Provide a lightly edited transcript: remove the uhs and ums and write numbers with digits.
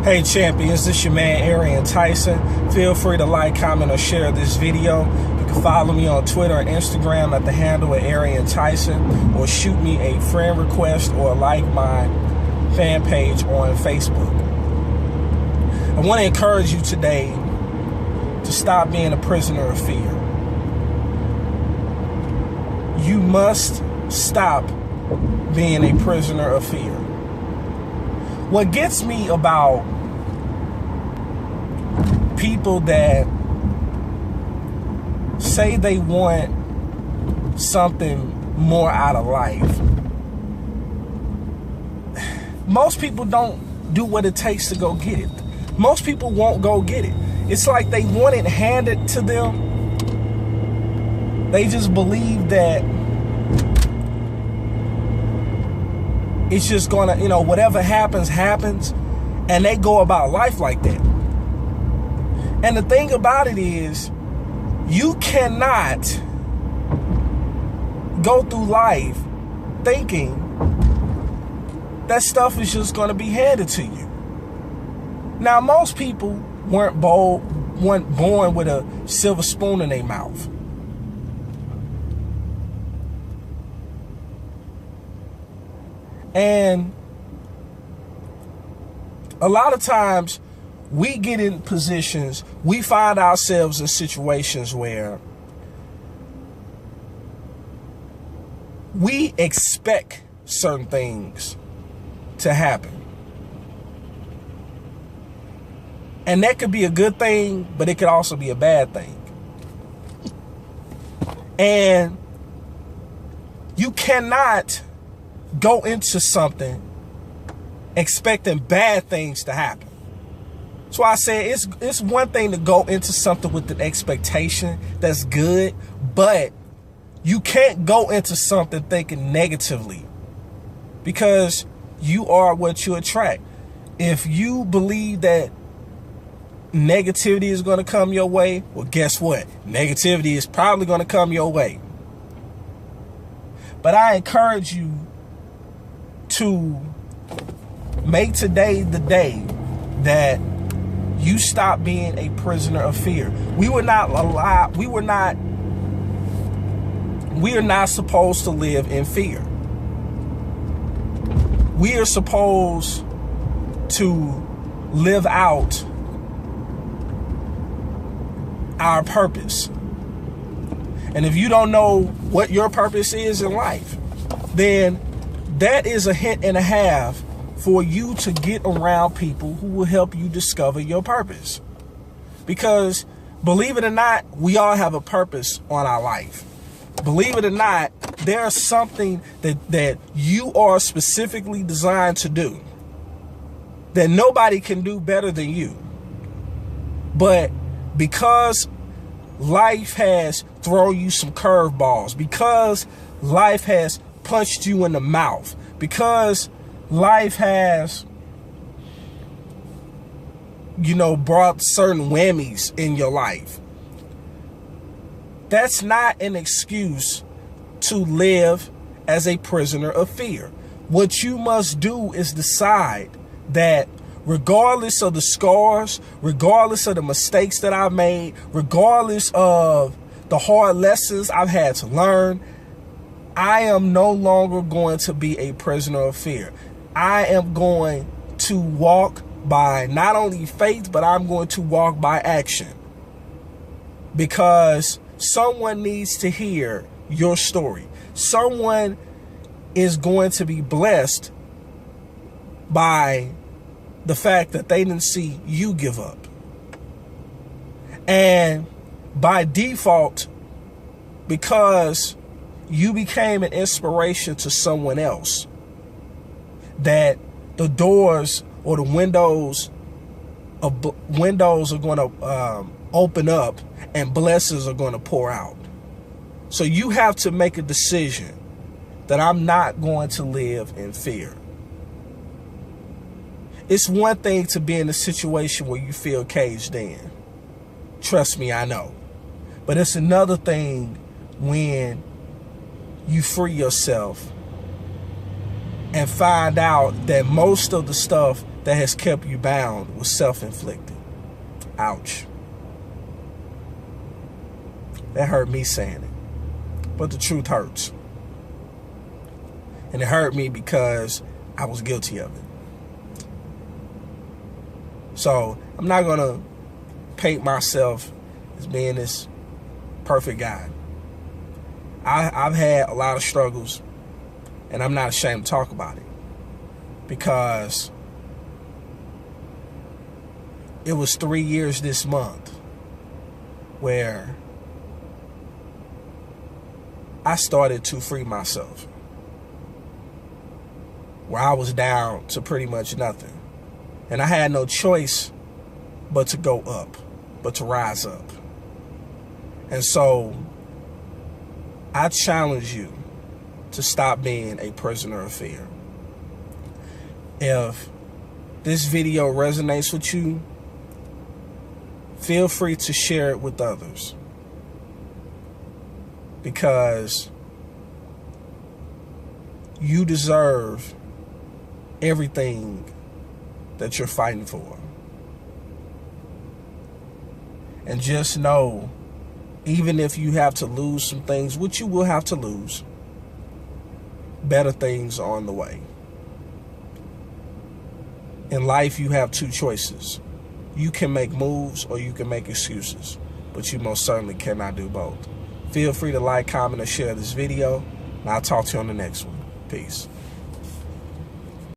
Hey champions, this your man Arian Tyson. Feel free to like, comment, or share this video. You can follow me on Twitter and Instagram at the handle of Arian Tyson, or shoot me a friend request or like my fan page on Facebook. I want to encourage you today to stop being a prisoner of fear. You must stop being a prisoner of fear. What gets me about people that say they want something more out of life, most people don't do what it takes to go get it. Most people won't go get it. It's like they want it handed to them. They just believe that it's just gonna, whatever happens, happens. And they go about life like that. And the thing about it is, you cannot go through life thinking that stuff is just gonna be handed to you. Now, most people weren't born with a silver spoon in their mouth. And a lot of times we get in positions, we find ourselves in situations where we expect certain things to happen. And that could be a good thing, but it could also be a bad thing. And you cannot go into something expecting bad things to happen. So I say it's one thing to go into something with an expectation that's good, but you can't go into something thinking negatively, because you are what you attract. If you believe that negativity is going to come your way, well, guess what? Negativity is probably going to come your way. But I encourage you to make today the day that you stop being a prisoner of fear. We are not supposed to live in fear. We are supposed to live out our purpose. And if you don't know what your purpose is in life, then that is a hint and a half for you to get around people who will help you discover your purpose. Because believe it or not, we all have a purpose on our life. Believe it or not, there's something that you are specifically designed to do that nobody can do better than you. But because life has thrown you some curveballs, because life has punched you in the mouth, because life has, brought certain whammies in your life, that's not an excuse to live as a prisoner of fear. What you must do is decide that regardless of the scars, regardless of the mistakes that I've made, regardless of the hard lessons I've had to learn, I am no longer going to be a prisoner of fear. I am going to walk by not only faith, but I'm going to walk by action. Because someone needs to hear your story. Someone is going to be blessed by the fact that they didn't see you give up. And by default, because you became an inspiration to someone else, that the doors or the windows are going to open up and blessings are going to pour out. So you have to make a decision that I'm not going to live in fear. It's one thing to be in a situation where you feel caged in. Trust me, I know. But it's another thing when you free yourself and find out that most of the stuff that has kept you bound was self-inflicted. Ouch. That hurt me saying it. But the truth hurts. And it hurt me because I was guilty of it. So I'm not going to paint myself as being this perfect guy. I've had a lot of struggles, and I'm not ashamed to talk about it, because it was 3 years this month where I started to free myself, where I was down to pretty much nothing. And I had no choice but to go up, but to rise up. And so I challenge you to stop being a prisoner of fear. If this video resonates with you, feel free to share it with others, because you deserve everything that you're fighting for. And just know, even if you have to lose some things, which you will have to lose, better things are on the way. In life, you have two choices. You can make moves or you can make excuses, but you most certainly cannot do both. Feel free to like, comment, or share this video, and I'll talk to you on the next one. Peace.